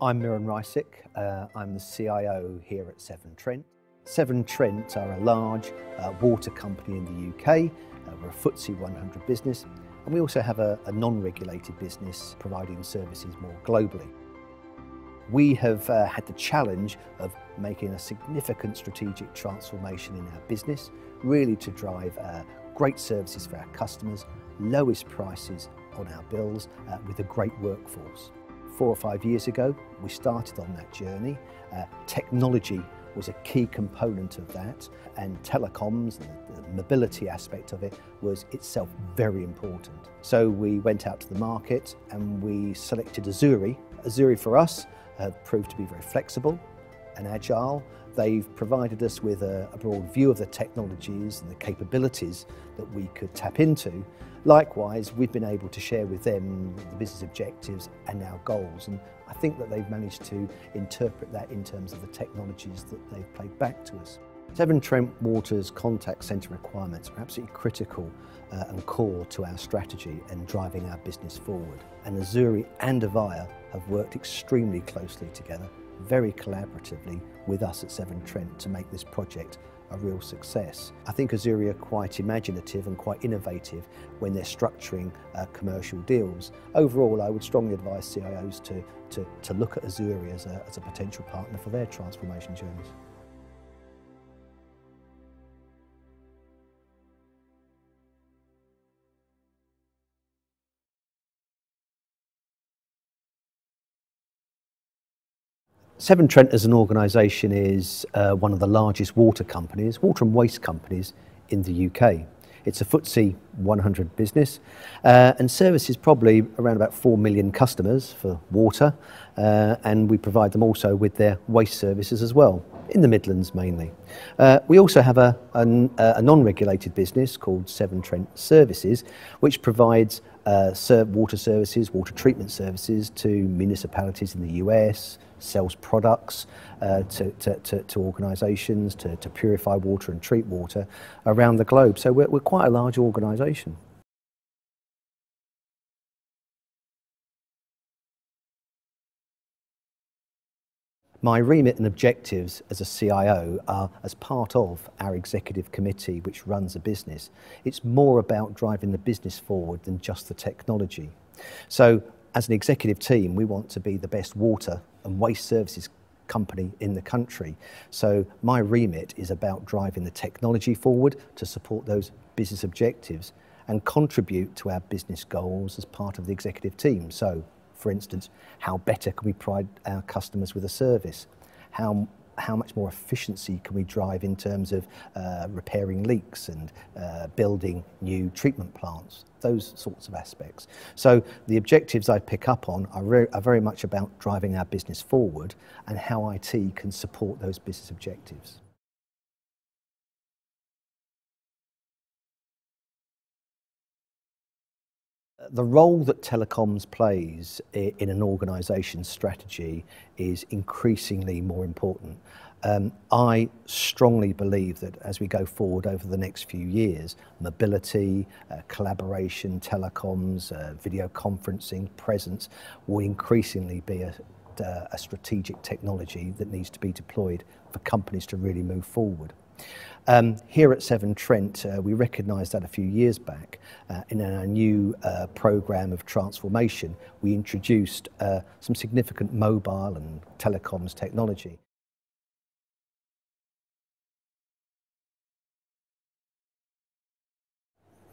I'm Myron Hrycyk. I'm the CIO here at Severn Trent. Severn Trent are a large water company in the UK. We're a FTSE 100 business, and we also have a non-regulated business providing services more globally. We have had the challenge of making a significant strategic transformation in our business, really to drive great services for our customers, lowest prices on our bills with a great workforce. 4 or 5 years ago, we started on that journey. Technology was a key component of that, and telecoms, the mobility aspect of it, was itself very important. So we went out to the market and we selected Azzurri. Azzurri for us have proved to be very flexible and agile. They've provided us with a broad view of the technologies and the capabilities that we could tap into. Likewise, we've been able to share with them the business objectives and our goals, and I think that they've managed to interpret that in terms of the technologies that they've played back to us. Severn Trent Water's contact centre requirements are absolutely critical and core to our strategy and driving our business forward. And Azzurri and Avaya have worked extremely closely together, very collaboratively with us at Severn Trent to make this project a real success. I think Azzurri are quite imaginative and quite innovative when they're structuring commercial deals. Overall, I would strongly advise CIOs to look at Azzurri as a potential partner for their transformation journeys. Severn Trent as an organisation is one of the largest water and waste companies in the UK. It's a FTSE 100 business and services probably around about 4 million customers for water, and we provide them also with their waste services as well, in the Midlands mainly. We also have a non-regulated business called Severn Trent Services, which provides water services, water treatment services to municipalities in the US, sells products to organisations to purify water and treat water around the globe. So we're quite a large organisation. My remit and objectives as a CIO are as part of our executive committee which runs a business. It's more about driving the business forward than just the technology. So as an executive team, we want to be the best water and waste services company in the country. So my remit is about driving the technology forward to support those business objectives and contribute to our business goals as part of the executive team. So, for instance, how better can we provide our customers with a service? How much more efficiency can we drive in terms of repairing leaks and building new treatment plants, those sorts of aspects. So the objectives I pick up on are very much about driving our business forward and how IT can support those business objectives. The role that telecoms plays in an organisation's strategy is increasingly more important. I strongly believe that as we go forward over the next few years, mobility, collaboration, telecoms, video conferencing, presence will increasingly be a strategic technology that needs to be deployed for companies to really move forward. Here at Severn Trent, we recognised that a few years back. In our new programme of transformation, we introduced some significant mobile and telecoms technology.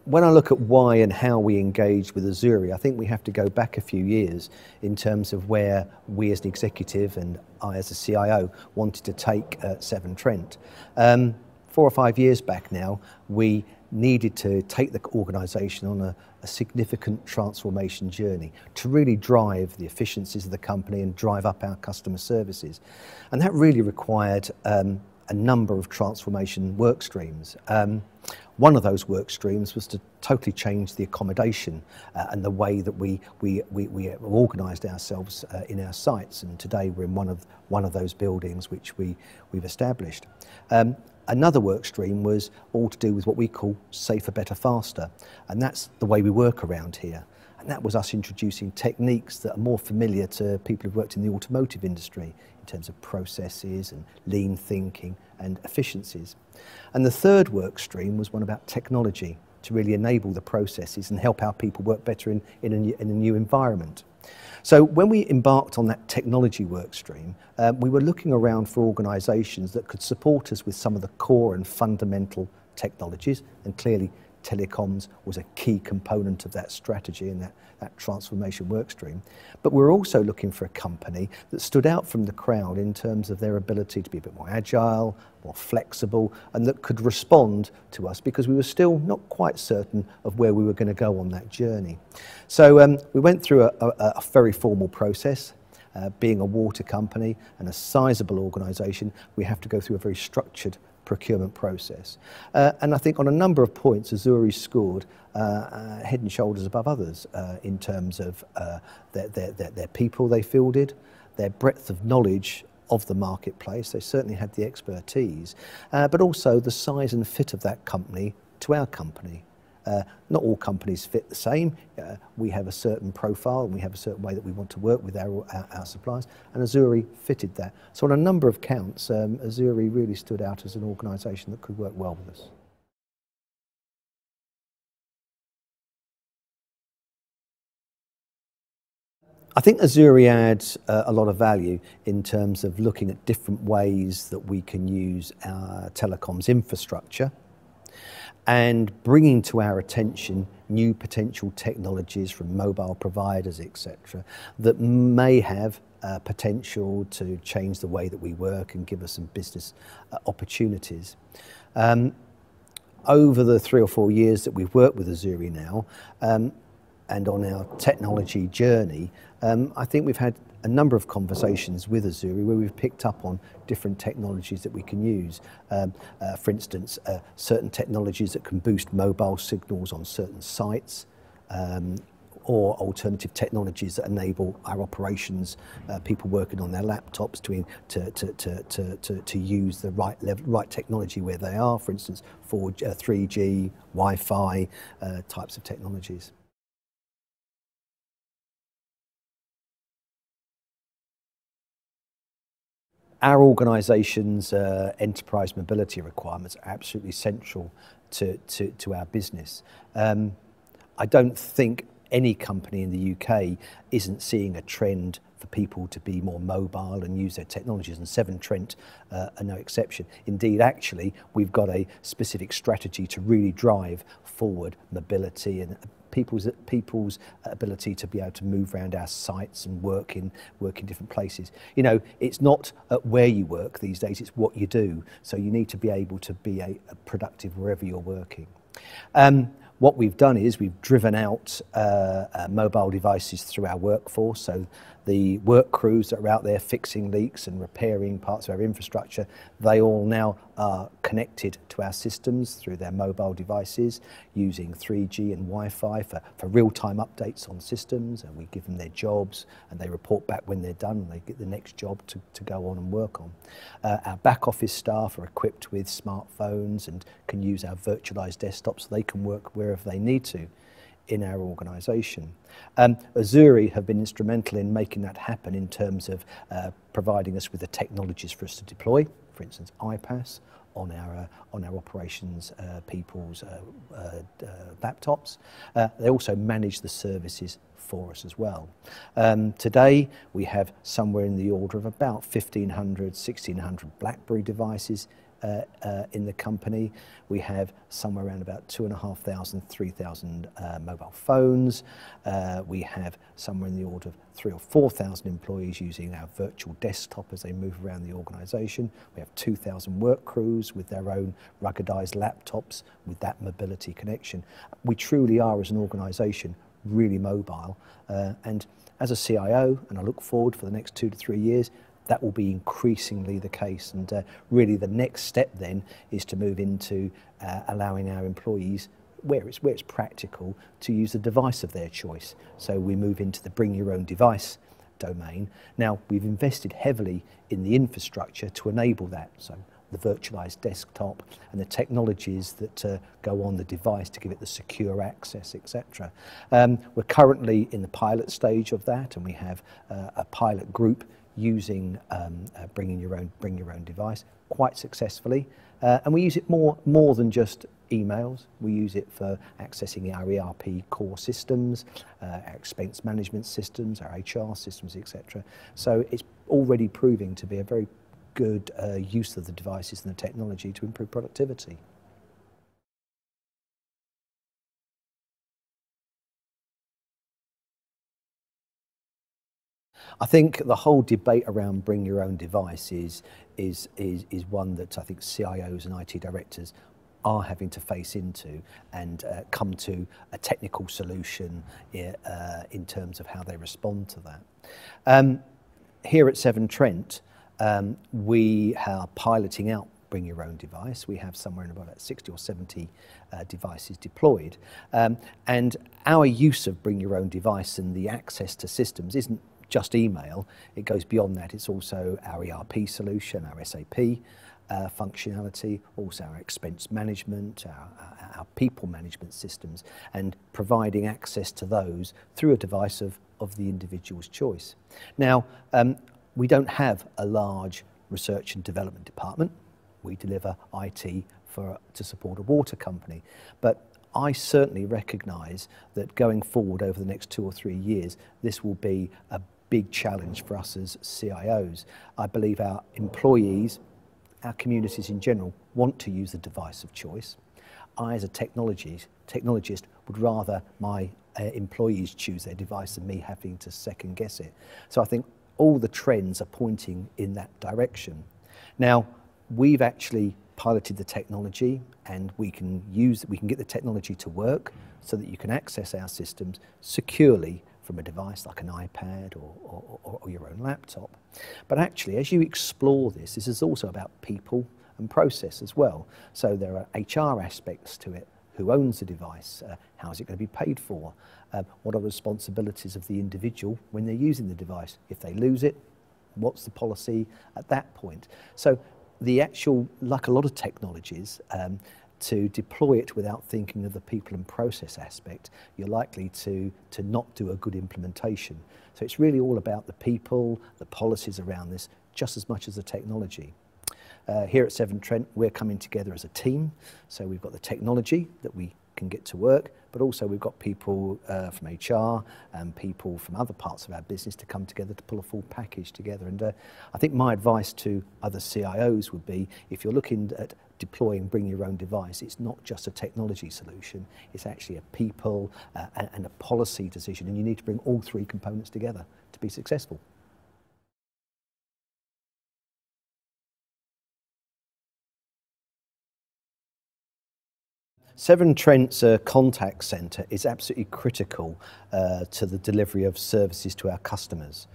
When I look at why and how we engaged with Azzurri, I think we have to go back a few years in terms of where we as an executive and I as a CIO wanted to take Severn Trent. 4 or 5 years back now, we needed to take the organisation on a significant transformation journey to really drive the efficiencies of the company and drive up our customer services. And that really required a number of transformation work streams. One of those work streams was to totally change the accommodation and the way that we organised ourselves in our sites, and today we're in one of those buildings which we've established. Another work stream was all to do with what we call safer, better, faster, and that's the way we work around here. And that was us introducing techniques that are more familiar to people who've worked in the automotive industry in terms of processes and lean thinking and efficiencies. And the third work stream was one about technology to really enable the processes and help our people work better in a new environment. So when we embarked on that technology work stream, we were looking around for organisations that could support us with some of the core and fundamental technologies, and clearly telecoms was a key component of that strategy and that transformation work stream. But we're also looking for a company that stood out from the crowd in terms of their ability to be a bit more agile, more flexible, and that could respond to us because we were still not quite certain of where we were going to go on that journey. So we went through a very formal process. Being a water company and a sizable organisation, we have to go through a very structured procurement process. And I think on a number of points, Azzurri scored head and shoulders above others in terms of their people they fielded, their breadth of knowledge of the marketplace. They certainly had the expertise, but also the size and fit of that company to our company. Not all companies fit the same. We have a certain profile and we have a certain way that we want to work with our suppliers, and Azzurri fitted that. So on a number of counts, Azzurri really stood out as an organisation that could work well with us. I think Azzurri adds a lot of value in terms of looking at different ways that we can use our telecoms infrastructure and bringing to our attention new potential technologies from mobile providers, etc., that may have potential to change the way that we work and give us some business opportunities. Over the 3 or 4 years that we've worked with Azzurri now, and on our technology journey, I think we've had a number of conversations with Azzurri where we've picked up on different technologies that we can use. For instance, certain technologies that can boost mobile signals on certain sites, or alternative technologies that enable our operations, people working on their laptops to use the right technology where they are, for instance, 3G, Wi-Fi types of technologies. Our organisation's enterprise mobility requirements are absolutely central to our business. I don't think any company in the UK isn't seeing a trend for people to be more mobile and use their technologies, and Severn Trent are no exception. Indeed, actually, we've got a specific strategy to really drive forward mobility and people's ability to be able to move around our sites and work in different places. You know, it's not where you work these days, it's what you do. So you need to be able to be a productive wherever you're working. What we've done is we've driven out mobile devices through our workforce. So the work crews that are out there fixing leaks and repairing parts of our infrastructure, they all now are connected to our systems through their mobile devices using 3G and Wi-Fi for real-time updates on systems, and we give them their jobs and they report back when they're done and they get the next job to go on and work on. Our back office staff are equipped with smartphones and can use our virtualised desktops so they can work wherever they need to in our organisation. Azzurri have been instrumental in making that happen in terms of providing us with the technologies for us to deploy, for instance iPaaS on our operations people's laptops. They also manage the services for us as well. Today we have somewhere in the order of about 1,500, 1,600 BlackBerry devices in the company. We have somewhere around about 2,500, 3,000 mobile phones. We have somewhere in the order of 3,000 or 4,000 employees using our virtual desktop as they move around the organisation. We have 2,000 work crews with their own ruggedised laptops with that mobility connection. We truly are, as an organisation, really mobile. And as a CIO, and I look forward for the next 2 to 3 years, that will be increasingly the case, and really the next step then is to move into allowing our employees, where it's practical, to use the device of their choice. So we move into the bring your own device domain. Now, we've invested heavily in the infrastructure to enable that. So the virtualized desktop and the technologies that go on the device to give it the secure access, etc. We're currently in the pilot stage of that, and we have a pilot group using bring your own device quite successfully, and we use it more than just emails. We use it for accessing our ERP core systems, our expense management systems, our HR systems, etc. So it's already proving to be a very good use of the devices and the technology to improve productivity. I think the whole debate around bring your own device is one that I think CIOs and IT directors are having to face into and come to a technical solution in terms of how they respond to that. Here at Severn Trent, we are piloting out bring your own device. We have somewhere in about 60 or 70 devices deployed. And our use of bring your own device and the access to systems isn't just email, it goes beyond that. It's also our ERP solution, our SAP functionality, also our expense management, our people management systems, and providing access to those through a device of the individual's choice. Now, we don't have a large research and development department. We deliver IT to support a water company, but I certainly recognise that going forward over the next 2 or 3 years, this will be a big challenge for us as CIOs. I believe our employees, our communities in general, want to use the device of choice. I, as a technologist, would rather my employees choose their device than me having to second guess it. So I think all the trends are pointing in that direction. Now, we've actually piloted the technology, and we can get the technology to work so that you can access our systems securely from a device like an iPad or your own laptop. But actually, as you explore this is also about people and process as well. So there are HR aspects to it. Who owns the device? How is it going to be paid for? What are the responsibilities of the individual when they're using the device? If they lose it, what's the policy at that point? So the actual, like a lot of technologies, to deploy it without thinking of the people and process aspect, you're likely to not do a good implementation. So it's really all about the people, the policies around this, just as much as the technology. Here at Severn Trent, we're coming together as a team. So we've got the technology that we can get to work, but also we've got people from HR and people from other parts of our business to come together to pull a full package together. And I think my advice to other CIOs would be, if you're looking at deploying bring your own device, it's not just a technology solution, it's actually a people and a policy decision, and you need to bring all three components together to be successful. Severn Trent's contact centre is absolutely critical to the delivery of services to our customers.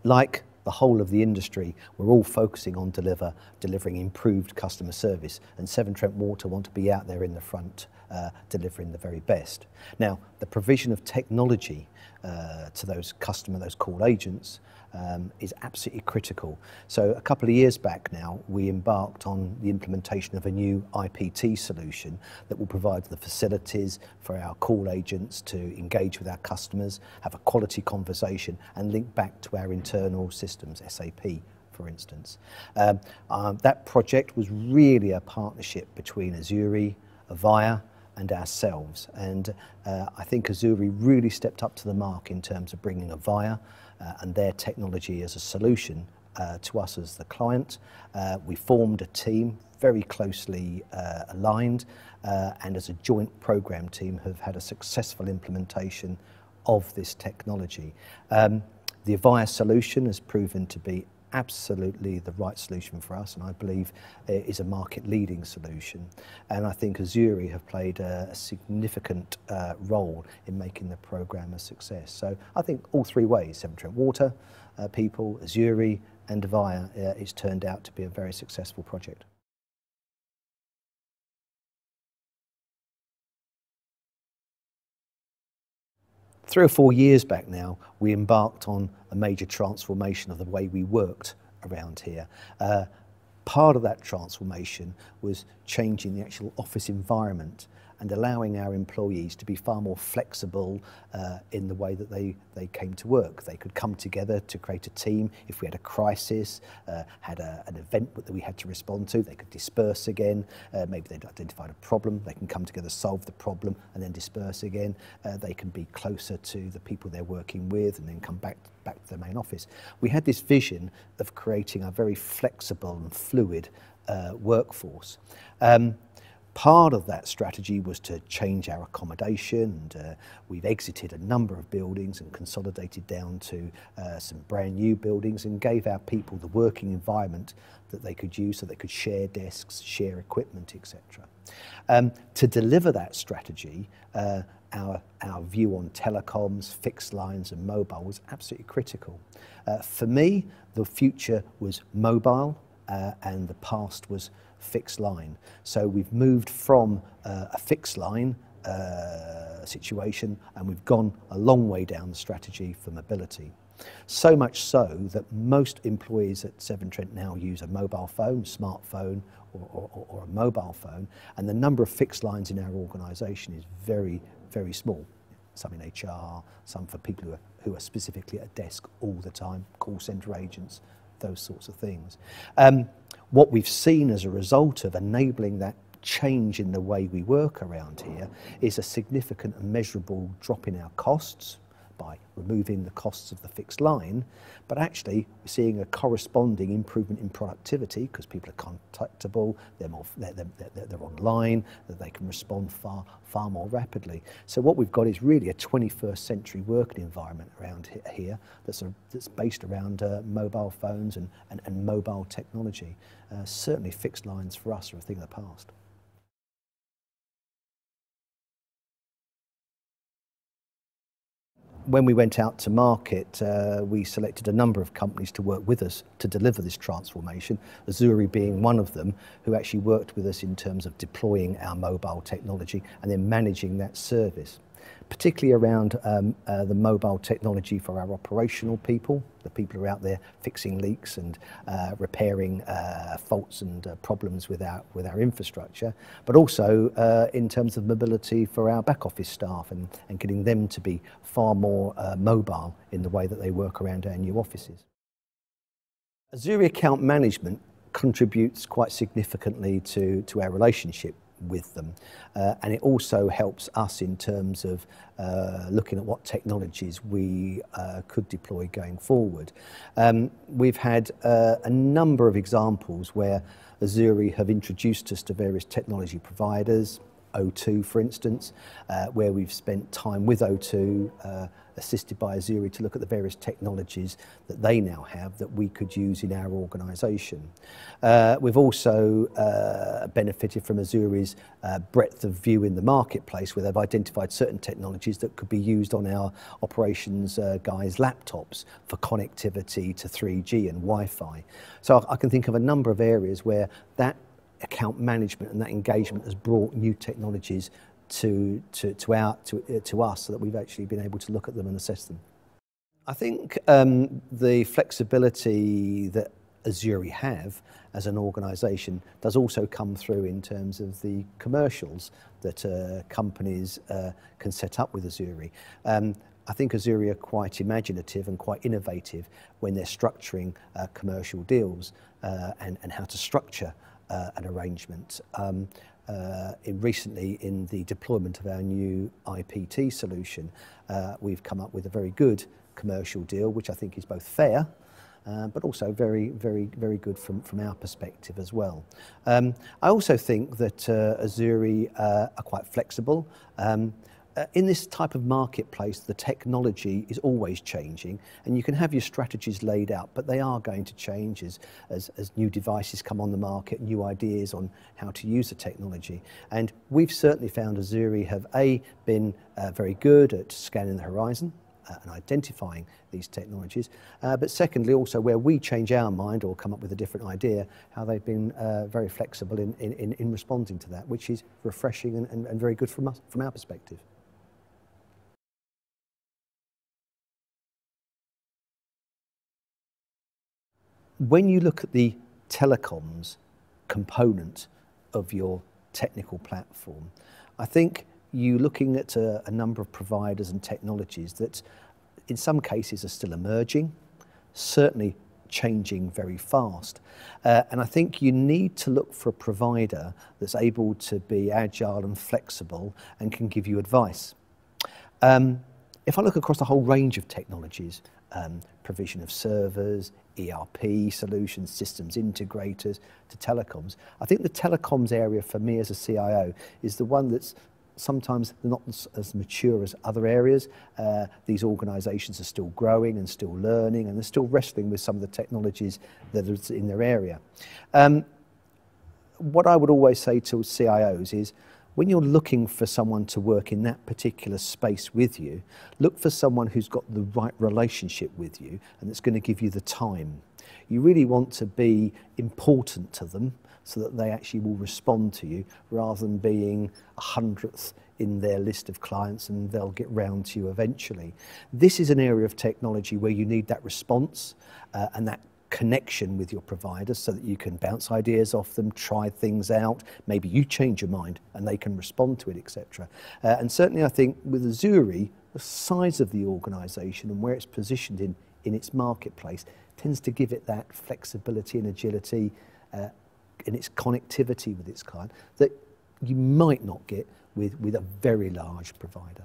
Like the whole of the industry, we're all focusing on delivering improved customer service, and Severn Trent Water want to be out there in the front delivering the very best. Now, the provision of technology to those call agents is absolutely critical. So a couple of years back now, we embarked on the implementation of a new IPT solution that will provide the facilities for our call agents to engage with our customers, have a quality conversation, and link back to our internal systems, SAP, for instance. That project was really a partnership between Azzurri, Avaya, and ourselves, and I think Azzurri really stepped up to the mark in terms of bringing Avaya and their technology as a solution to us as the client. We formed a team very closely aligned, and as a joint program team have had a successful implementation of this technology. The Avaya solution has proven to be absolutely the right solution for us, and I believe is a market leading solution. And I think Azzurri have played a significant role in making the program a success. So I think all three ways, Severn Trent Water, people, Azzurri and Avaya, it's turned out to be a very successful project. Three or 4 years back now, we embarked on a major transformation of the way we worked around here. Part of that transformation was changing the actual office environment and allowing our employees to be far more flexible in the way that they came to work. They could come together to create a team. If we had a crisis, had an event that we had to respond to, they could disperse again. Maybe they'd identified a problem, they can come together, solve the problem, and then disperse again. They can be closer to the people they're working with and then come back to the main office. We had this vision of creating a very flexible and fluid workforce. Part of that strategy was to change our accommodation, and we've exited a number of buildings and consolidated down to some brand new buildings and gave our people the working environment that they could use so they could share desks, share equipment, etc. To deliver that strategy, our view on telecoms, fixed lines and mobile was absolutely critical. For me, the future was mobile and the past was fixed line. So we've moved from a fixed line situation and we've gone a long way down the strategy for mobility. So much so that most employees at Severn Trent now use a mobile phone, smartphone or a mobile phone, and the number of fixed lines in our organisation is very, very small. Some in HR, some for people who are specifically at a desk all the time, call centre agents, those sorts of things. What we've seen as a result of enabling that change in the way we work around here is a significant and measurable drop in our costs by removing the costs of the fixed line, but actually we're seeing a corresponding improvement in productivity because people are contactable, they're online, that they can respond far more rapidly. So what we've got is really a 21st century working environment around here that's based around mobile phones and mobile technology. Certainly fixed lines for us are a thing of the past. When we went out to market, we selected a number of companies to work with us to deliver this transformation, Azzurri being one of them, who actually worked with us in terms of deploying our mobile technology and then managing that service, particularly around the mobile technology for our operational people, the people who are out there fixing leaks and repairing faults and problems with our infrastructure, but also in terms of mobility for our back office staff and getting them to be far more mobile in the way that they work around our new offices. Azzurri account management contributes quite significantly to our relationship with them, and it also helps us in terms of looking at what technologies we could deploy going forward. We've had a number of examples where Azzurri have introduced us to various technology providers, O2 for instance, where we've spent time with O2 assisted by Azzurri to look at the various technologies that they now have that we could use in our organisation. We've also benefited from Azzurri's breadth of view in the marketplace, where they've identified certain technologies that could be used on our operations guys' laptops for connectivity to 3G and Wi-Fi. So I can think of a number of areas where that account management and that engagement has brought new technologies to us so that we've actually been able to look at them and assess them. I think the flexibility that Azzurri have as an organisation does also come through in terms of the commercials that companies can set up with Azzurri. I think Azzurri are quite imaginative and quite innovative when they're structuring commercial deals and how to structure an arrangement. Recently in the deployment of our new IPT solution, we've come up with a very good commercial deal, which I think is both fair, but also very good from our perspective as well. I also think that Azzurri are quite flexible. In this type of marketplace, the technology is always changing, and you can have your strategies laid out, but they are going to change as new devices come on the market, new ideas on how to use the technology. And we've certainly found Azzurri have been very good at scanning the horizon and identifying these technologies, but secondly also where we change our mind or come up with a different idea, how they've been very flexible in responding to that, which is refreshing and very good from our perspective. When you look at the telecoms component of your technical platform. I think you're looking at a number of providers and technologies that in some cases are still emerging, certainly changing very fast. And I think you need to look for a provider that's able to be agile and flexible and can give you advice. If I look across the whole range of technologies, provision of servers, ERP solutions, systems integrators to telecoms, I think the telecoms area for me as a CIO is the one that's sometimes not as mature as other areas. These organisations are still growing and still learning, and they're still wrestling with some of the technologies that are in their area. What I would always say to CIOs is, when you're looking for someone to work in that particular space with you, look for someone who's got the right relationship with you and that's going to give you the time. You really want to be important to them so that they actually will respond to you, rather than being 100th in their list of clients and they'll get round to you eventually. This is an area of technology where you need that response and that connection with your providers so that you can bounce ideas off them, try things out, maybe you change your mind and they can respond to it, etc. And certainly I think with Azzurri, the size of the organisation and where it's positioned in its marketplace tends to give it that flexibility and agility in its connectivity with its client that you might not get with a very large provider.